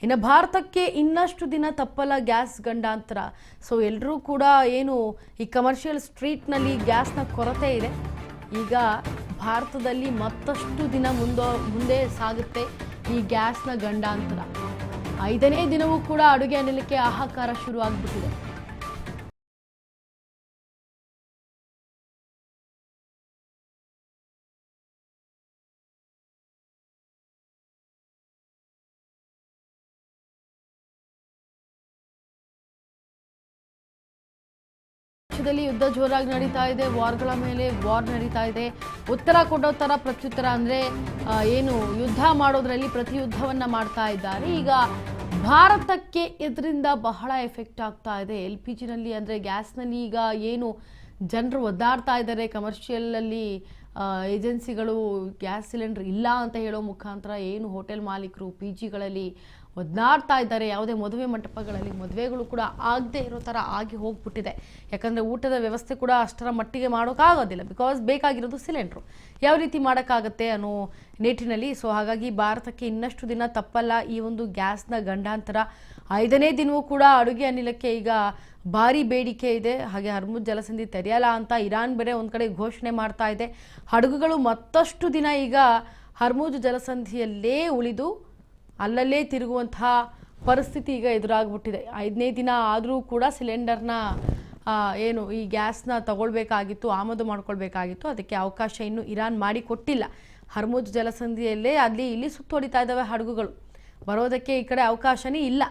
ಇನ್ನು ಭಾರತಕ್ಕೆ ಇನ್ನಷ್ಟು ದಿನ ತಪ್ಪಲ್ಲ ಗ್ಯಾಸ್ ಗಂಡಾಂತರ. ಸೊ ಎಲ್ಲರೂ ಕೂಡ ಏನು ಈ ಕಮರ್ಷಿಯಲ್ ಸ್ಟ್ರೀಟ್ನಲ್ಲಿ ಗ್ಯಾಸ್ನ ಕೊರತೆ ಇದೆ. ಈಗ ಭಾರತದಲ್ಲಿ ಮತ್ತಷ್ಟು ದಿನ ಮುಂದೆ ಸಾಗುತ್ತೆ ಈ ಗ್ಯಾಸ್ನ ಗಂಡಾಂತರ. 5ನೇ ದಿನವೂ ಕೂಡ ಅಡುಗೆ ಅನಿಲಕ್ಕೆ ಹಾಹಾಕಾರ ಶುರು ಆಗಿಬಿಟ್ಟಿದೆ. ದೇಶದಲ್ಲಿ ಯುದ್ಧ ಜೋರಾಗಿ ನಡೀತಾ ಇದೆ. ವಾರ್ಗಳ ಮೇಲೆ ವಾರ್ ನಡೀತಾ ಇದೆ. ಉತ್ತರ ಕೊಡೋತರ ಪ್ರತ್ಯುತ್ತರ ಅಂದರೆ ಏನು ಯುದ್ಧ ಮಾಡೋದ್ರಲ್ಲಿ ಪ್ರತಿಯುದ್ಧವನ್ನ ಮಾಡ್ತಾ ಇದ್ದಾರೆ. ಈಗ ಭಾರತಕ್ಕೆ ಇದರಿಂದ ಬಹಳ ಎಫೆಕ್ಟ್ ಆಗ್ತಾ ಇದೆ. LPG ನಲ್ಲಿ ಅಂದರೆ ಗ್ಯಾಸ್ನಲ್ಲಿ ಈಗ ಏನು ಜನರು ಒದ್ದಾಡ್ತಾ ಇದ್ದಾರೆ. ಕಮರ್ಷಿಯಲಲ್ಲಿ ಏಜೆನ್ಸಿಗಳು ಗ್ಯಾಸ್ ಸಿಲಿಂಡರ್ ಇಲ್ಲ ಅಂತ ಹೇಳೋ ಮುಖಾಂತರ ಏನು ಹೋಟೆಲ್ ಮಾಲೀಕರು PGಗಳಲ್ಲಿ ಒದ್ದಾಡ್ತಾ ಇದ್ದಾರೆ. ಯಾವುದೇ ಮದುವೆ ಮಂಟಪಗಳಲ್ಲಿ ಮದುವೆಗಳು ಕೂಡ ಆಗದೆ ಇರೋ ಥರ ಆಗಿ ಹೋಗ್ಬಿಟ್ಟಿದೆ. ಯಾಕಂದರೆ ಊಟದ ವ್ಯವಸ್ಥೆ ಕೂಡ ಅಷ್ಟರ ಮಟ್ಟಿಗೆ ಮಾಡೋಕ್ಕಾಗೋದಿಲ್ಲ. ಬಿಕಾಸ್ ಬೇಕಾಗಿರೋದು ಸಿಲಿಂಡ್ರು. ಯಾವ ರೀತಿ ಮಾಡೋಕ್ಕಾಗತ್ತೆ ಅನ್ನೋ ನಿಟ್ಟಿನಲ್ಲಿ. ಸೊ ಹಾಗಾಗಿ ಭಾರತಕ್ಕೆ ಇನ್ನಷ್ಟು ದಿನ ತಪ್ಪಲ್ಲ ಈ ಒಂದು ಗ್ಯಾಸ್ನ ಗಂಡಾಂತರ. 5ನೇ ದಿನವೂ ಕೂಡ ಅಡುಗೆ ಅನಿಲಕ್ಕೆ ಈಗ ಭಾರಿ ಬೇಡಿಕೆ ಇದೆ. ಹಾಗೆ ಹರ್ಮುಜ್ ಜಲಸಂಧಿ ತೆರೆಯಲ್ಲ ಅಂತ ಇರಾನ್ ಬೇರೆ ಒಂದು ಕಡೆ ಘೋಷಣೆ ಮಾಡ್ತಾ ಇದೆ. ಹಡಗುಗಳು ಮತ್ತಷ್ಟು ದಿನ ಈಗ ಹರ್ಮುಜ್ ಜಲಸಂಧಿಯಲ್ಲೇ ಉಳಿದು ಅಲ್ಲಲ್ಲೇ ತಿರುಗುವಂತಹ ಪರಿಸ್ಥಿತಿ ಈಗ ಎದುರಾಗ್ಬಿಟ್ಟಿದೆ. 5ನೇ ದಿನ ಆದರೂ ಕೂಡ ಸಿಲಿಂಡರ್ನ ಏನು ಈ ಗ್ಯಾಸ್ನ ತಗೊಳ್ಬೇಕಾಗಿತ್ತು, ಆಮದು ಮಾಡ್ಕೊಳ್ಬೇಕಾಗಿತ್ತು. ಅದಕ್ಕೆ ಅವಕಾಶ ಇನ್ನೂ ಇರಾನ್ ಮಾಡಿಕೊಟ್ಟಿಲ್ಲ. ಹರ್ಮುಜ್ ಜಲಸಂಧಿಯಲ್ಲೇ ಅಲ್ಲಿ ಇಲ್ಲಿ ಸುತ್ತೋಡಿತಾ ಇದ್ದಾವೆ ಹಡಗುಗಳು. ಬರೋದಕ್ಕೆ ಈ ಕಡೆ ಅವಕಾಶನೇ ಇಲ್ಲ.